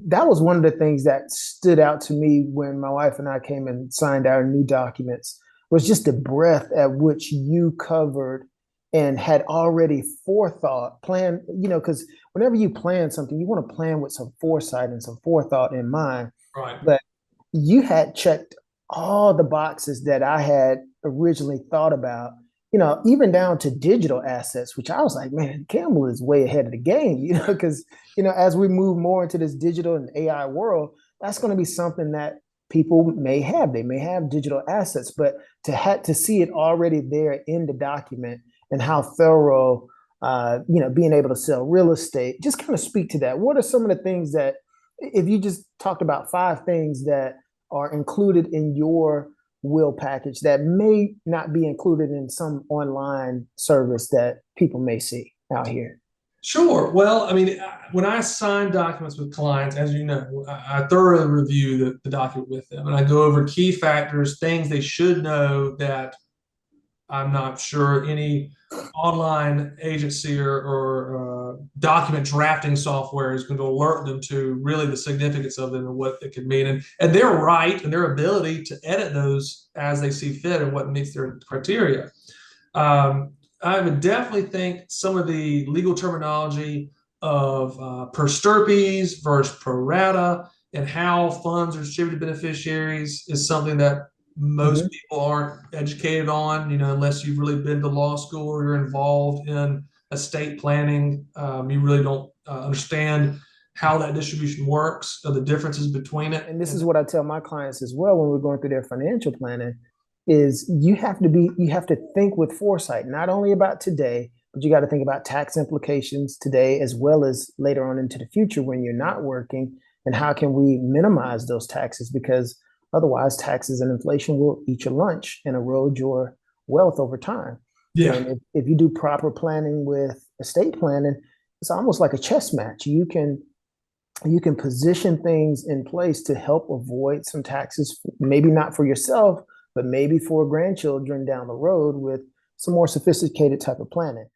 that was one of the things that stood out to me when my wife and I came and signed our new documents was just the breadth at which you covered and had already forethought plan, because whenever you plan something, you want to plan with some foresight and some forethought in mind. Right. But you had checked all the boxes that I had originally thought about, even down to digital assets, which I was like, man, Campbell is way ahead of the game, because, as we move more into this digital and AI world, that's going to be something that people may have. They may have digital assets, but to see it already there in the document and how thorough, being able to sell real estate, just kind of speak to that. What are some of the things that, if you just talked about five things that are included in your will package that may not be included in some online service that people may see out here? Sure. Well, I mean, when I sign documents with clients, as you know, I thoroughly review the document with them and I go over key factors, things they should know that I'm not sure any online agency or document drafting software is going to alert them to really the significance of them and what it could mean. And their right and their ability to edit those as they see fit and what meets their criteria. Um, I would definitely think some of the legal terminology of per stirpes versus pro rata and how funds are distributed to beneficiaries is something that most Mm-hmm. people aren't educated on, unless you've really been to law school or you're involved in estate planning. You really don't understand how that distribution works or the differences between it. And this And is what I tell my clients as well when we're going through their financial planning is you have to think with foresight, not only about today, but you got to think about tax implications today as well as later on into the future when you're not working, and how can we minimize those taxes, because otherwise taxes and inflation will eat your lunch and erode your wealth over time. yeah, And if you do proper planning with estate planning, it's almost like a chess match. You can position things in place to help avoid some taxes, maybe not for yourself, but maybe for grandchildren down the road with some more sophisticated type of planning.